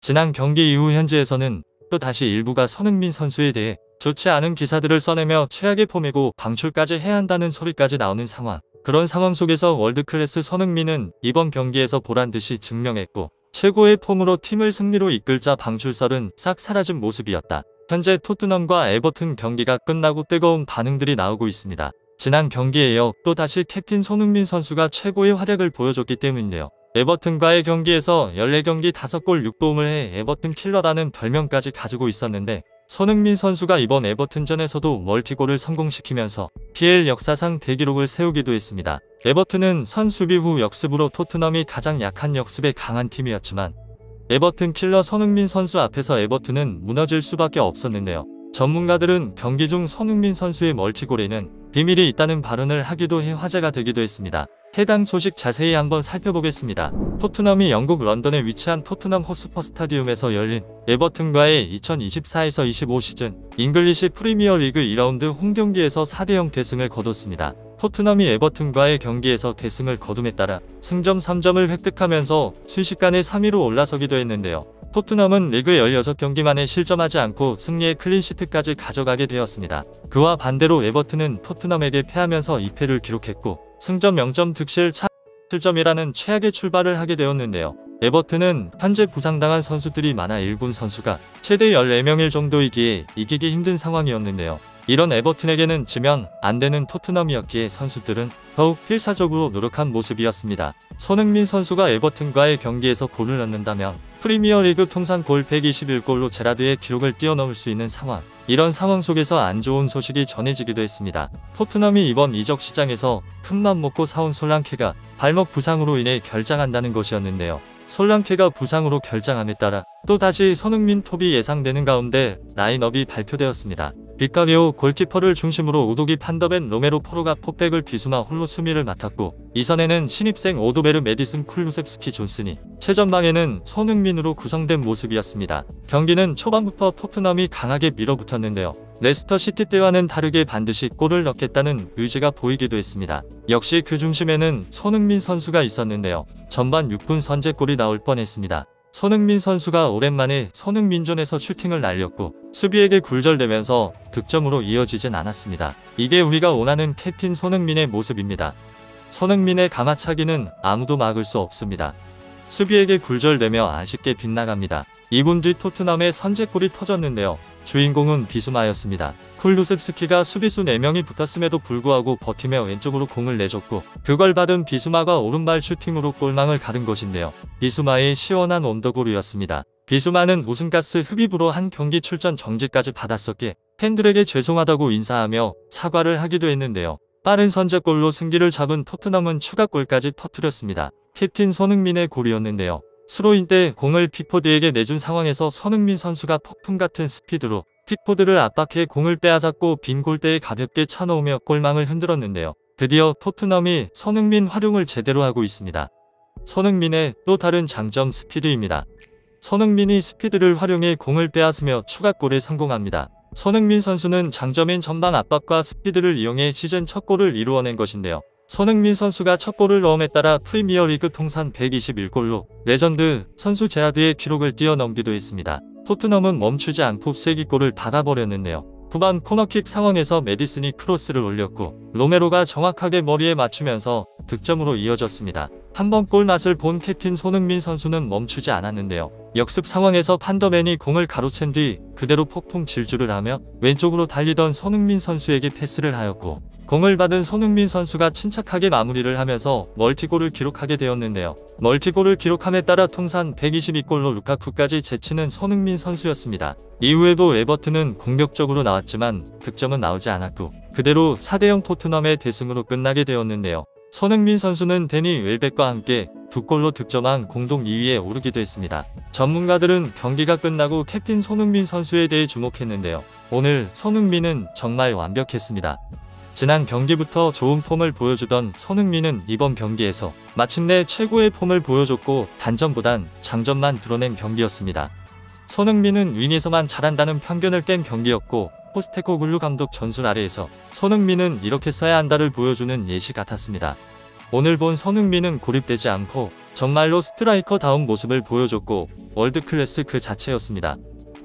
지난 경기 이후 현지에서는 또 다시 일부가 손흥민 선수에 대해 좋지 않은 기사들을 써내며 최악의 폼이고 방출까지 해야 한다는 소리까지 나오는 상황. 그런 상황 속에서 월드클래스 손흥민은 이번 경기에서 보란듯이 증명했고 최고의 폼으로 팀을 승리로 이끌자 방출설은 싹 사라진 모습이었다. 현재 토트넘과 에버튼 경기가 끝나고 뜨거운 반응들이 나오고 있습니다. 지난 경기에 이어 또다시 캡틴 손흥민 선수가 최고의 활약을 보여줬기 때문인데요. 에버튼과의 경기에서 14경기 5골 6도움을 해 에버튼 킬러라는 별명까지 가지고 있었는데 손흥민 선수가 이번 에버튼전에서도 멀티골을 성공시키면서 PL 역사상 대기록을 세우기도 했습니다. 에버튼은 선수비 후 역습으로 토트넘이 가장 약한 역습에 강한 팀이었지만 에버튼 킬러 손흥민 선수 앞에서 에버튼은 무너질 수밖에 없었는데요. 전문가들은 경기 중 손흥민 선수의 멀티골에는 비밀이 있다는 발언을 하기도 해 화제가 되기도 했습니다. 해당 소식 자세히 한번 살펴보겠습니다. 토트넘이 영국 런던에 위치한 토트넘 호스퍼 스타디움에서 열린 에버튼과의 2024에서 25 시즌 잉글리시 프리미어리그 2라운드 홈경기에서 4대0 대승을 거뒀습니다. 토트넘이 에버튼과의 경기에서 대승을 거둠에 따라 승점 3점을 획득하면서 순식간에 3위로 올라서기도 했는데요. 토트넘은 리그 16경기 만에 실점하지 않고 승리의 클린시트까지 가져가게 되었습니다. 그와 반대로 에버튼은 토트넘에게 패하면서 2패를 기록했고 승점 0점 득실 차 7점이라는 최악의 출발을 하게 되었는데요. 에버튼은 현재 부상당한 선수들이 많아 1군 선수가 최대 14명일 정도이기에 이기기 힘든 상황이었는데요. 이런 에버튼에게는 지면 안 되는 토트넘이었기에 선수들은 더욱 필사적으로 노력한 모습이었습니다. 손흥민 선수가 에버튼과의 경기에서 골을 넣는다면 프리미어리그 통산 골 121골로 제라드의 기록을 뛰어넘을 수 있는 상황. 이런 상황 속에서 안 좋은 소식이 전해지기도 했습니다. 토트넘이 이번 이적 시장에서 큰맘 먹고 사온 솔랑케가 발목 부상으로 인해 결장한다는 것이었는데요. 솔랑케가 부상으로 결장함에 따라 또다시 손흥민 톱이 예상되는 가운데 라인업이 발표되었습니다. 비카리오 골키퍼를 중심으로 우도기 판더벤 로메로 포로가 포백을 비수마 홀로 수미를 맡았고 이선에는 신입생 오도베르 메디슨 쿨루셉스키 존슨이 최전방에는 손흥민으로 구성된 모습이었습니다. 경기는 초반부터 토트넘이 강하게 밀어붙었는데요. 레스터 시티 때와는 다르게 반드시 골을 넣겠다는 의지가 보이기도 했습니다. 역시 그 중심에는 손흥민 선수가 있었는데요. 전반 6분 선제골이 나올 뻔했습니다. 손흥민 선수가 오랜만에 손흥민존에서 슈팅을 날렸고 수비에게 굴절되면서 득점으로 이어지진 않았습니다. 이게 우리가 원하는 캡틴 손흥민의 모습입니다. 손흥민의 가마차기는 아무도 막을 수 없습니다. 수비에게 굴절되며 아쉽게 빗나갑니다. 2분 뒤 토트넘의 선제골이 터졌는데요. 주인공은 비수마였습니다. 쿨루셉스키가 수비수 4명이 붙었음에도 불구하고 버티며 왼쪽으로 공을 내줬고 그걸 받은 비수마가 오른발 슈팅으로 골망을 가른 것인데요. 비수마의 시원한 원더골이었습니다. 비수마는 우승가스 흡입으로 한 경기 출전 정지까지 받았었기에 팬들에게 죄송하다고 인사하며 사과를 하기도 했는데요. 빠른 선제골로 승기를 잡은 토트넘은 추가골까지 터뜨렸습니다. 캡틴 손흥민의 골이었는데요. 스로인 때 공을 픽포드에게 내준 상황에서 손흥민 선수가 폭풍같은 스피드로 픽포드를 압박해 공을 빼앗았고 빈 골대에 가볍게 차놓으며 골망을 흔들었는데요. 드디어 토트넘이 손흥민 활용을 제대로 하고 있습니다. 손흥민의 또 다른 장점 스피드입니다. 손흥민이 스피드를 활용해 공을 빼앗으며 추가골에 성공합니다. 손흥민 선수는 장점인 전방 압박과 스피드를 이용해 시즌 첫 골을 이루어낸 것인데요. 손흥민 선수가 첫 골을 넣음에 따라 프리미어리그 통산 121골로 레전드 선수 제라드의 기록을 뛰어넘기도 했습니다. 토트넘은 멈추지 않고 쐐기골을 박아버렸는데요. 후반 코너킥 상황에서 메디슨이 크로스를 올렸고 로메로가 정확하게 머리에 맞추면서 득점으로 이어졌습니다. 한번 골맛을 본 캡틴 손흥민 선수는 멈추지 않았는데요. 역습 상황에서 판더맨이 공을 가로챈 뒤 그대로 폭풍 질주를 하며 왼쪽으로 달리던 손흥민 선수에게 패스를 하였고 공을 받은 손흥민 선수가 침착하게 마무리를 하면서 멀티골을 기록하게 되었는데요. 멀티골을 기록함에 따라 통산 122골로 루카쿠까지 제치는 손흥민 선수였습니다. 이후에도 에버튼은 공격적으로 나왔지만 득점은 나오지 않았고 그대로 4대0 토트넘의 대승으로 끝나게 되었는데요. 손흥민 선수는 데니 웰백과 함께 2골로 득점한 공동 2위에 오르기도 했습니다. 전문가들은 경기가 끝나고 캡틴 손흥민 선수에 대해 주목했는데요. 오늘 손흥민은 정말 완벽했습니다. 지난 경기부터 좋은 폼을 보여주던 손흥민은 이번 경기에서 마침내 최고의 폼을 보여줬고 단점보단 장점만 드러낸 경기였습니다. 손흥민은 윙에서만 잘한다는 편견을 깬 경기였고 포스테코글루 감독 전술 아래에서 손흥민은 이렇게 써야 한다를 보여주는 예시 같았습니다. 오늘 본 손흥민은 고립되지 않고 정말로 스트라이커다운 모습을 보여줬고 월드클래스 그 자체였습니다.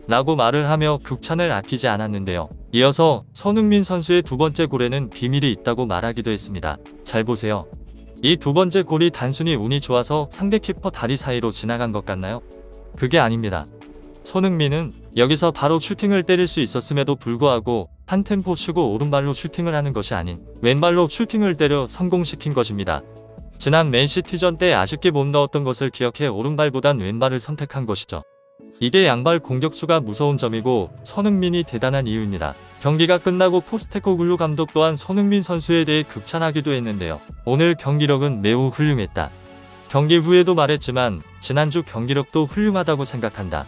라고 말을 하며 극찬을 아끼지 않았는데요. 이어서 손흥민 선수의 두 번째 골에는 비밀이 있다고 말하기도 했습니다. 잘 보세요. 이 두 번째 골이 단순히 운이 좋아서 상대 키퍼 다리 사이로 지나간 것 같나요? 그게 아닙니다. 손흥민은 여기서 바로 슈팅을 때릴 수 있었음에도 불구하고 한 템포 쉬고 오른발로 슈팅을 하는 것이 아닌 왼발로 슈팅을 때려 성공시킨 것입니다. 지난 맨시티전 때 아쉽게 못 넣었던 것을 기억해 오른발보단 왼발을 선택한 것이죠. 이게 양발 공격수가 무서운 점이고 손흥민이 대단한 이유입니다. 경기가 끝나고 포스테코글루 감독 또한 손흥민 선수에 대해 극찬하기도 했는데요. 오늘 경기력은 매우 훌륭했다. 경기 후에도 말했지만 지난주 경기력도 훌륭하다고 생각한다.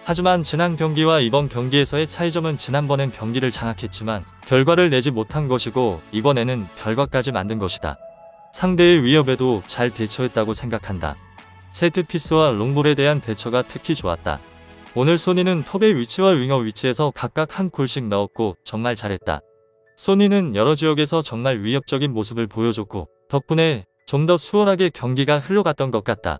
하지만 지난 경기와 이번 경기에서의 차이점은 지난번엔 경기를 장악했지만 결과를 내지 못한 것이고 이번에는 결과까지 만든 것이다. 상대의 위협에도 잘 대처했다고 생각한다. 세트피스와 롱볼에 대한 대처가 특히 좋았다. 오늘 소니는 톱의 위치와 윙어 위치에서 각각 한 골씩 넣었고 정말 잘했다. 소니는 여러 지역에서 정말 위협적인 모습을 보여줬고 덕분에 좀 더 수월하게 경기가 흘러갔던 것 같다.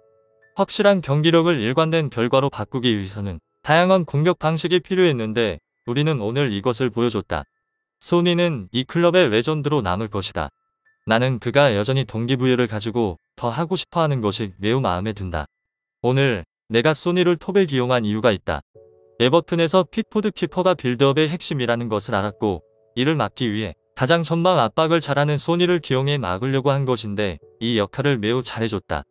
확실한 경기력을 일관된 결과로 바꾸기 위해서는 다양한 공격 방식이 필요했는데 우리는 오늘 이것을 보여줬다. 소니는 이 클럽의 레전드로 남을 것이다. 나는 그가 여전히 동기부여를 가지고 더 하고 싶어하는 것이 매우 마음에 든다. 오늘 내가 소니를 톱에 기용한 이유가 있다. 에버튼에서 픽포드 키퍼가 빌드업의 핵심이라는 것을 알았고 이를 막기 위해 가장 전방 압박을 잘하는 소니를 기용해 막으려고 한 것인데 이 역할을 매우 잘해줬다.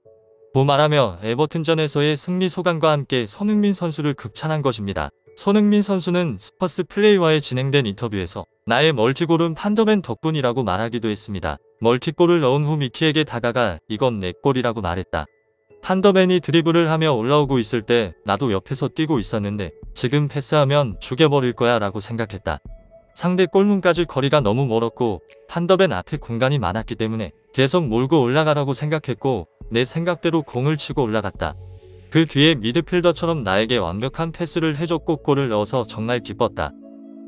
말하며 에버튼전에서의 승리 소감과 함께 손흥민 선수를 극찬한 것입니다. 손흥민 선수는 스퍼스 플레이와의 진행된 인터뷰에서 나의 멀티골은 판더벤 덕분이라고 말하기도 했습니다. 멀티골을 넣은 후 미키에게 다가가 이건 내 골이라고 말했다. 판더벤이 드리블을 하며 올라오고 있을 때 나도 옆에서 뛰고 있었는데 지금 패스하면 죽여버릴 거야 라고 생각했다. 상대 골문까지 거리가 너무 멀었고 판더벤 앞에 공간이 많았기 때문에 계속 몰고 올라가라고 생각했고 내 생각대로 공을 치고 올라갔다. 그 뒤에 미드필더처럼 나에게 완벽한 패스를 해줬고 골을 넣어서 정말 기뻤다.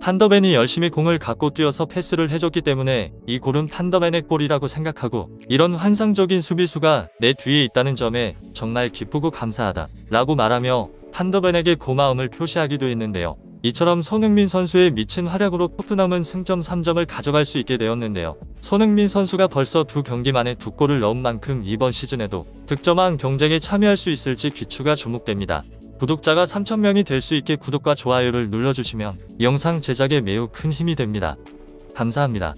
판더벤이 열심히 공을 갖고 뛰어서 패스를 해줬기 때문에 이 골은 판더벤의 골이라고 생각하고 이런 환상적인 수비수가 내 뒤에 있다는 점에 정말 기쁘고 감사하다 라고 말하며 판더벤에게 고마움을 표시하기도 했는데요. 이처럼 손흥민 선수의 미친 활약으로 토트넘은 승점 3점을 가져갈 수 있게 되었는데요. 손흥민 선수가 벌써 두 경기 만에 두 골을 넣은 만큼 이번 시즌에도 득점왕 경쟁에 참여할 수 있을지 귀추가 주목됩니다. 구독자가 3,000명이 될 수 있게 구독과 좋아요를 눌러주시면 영상 제작에 매우 큰 힘이 됩니다. 감사합니다.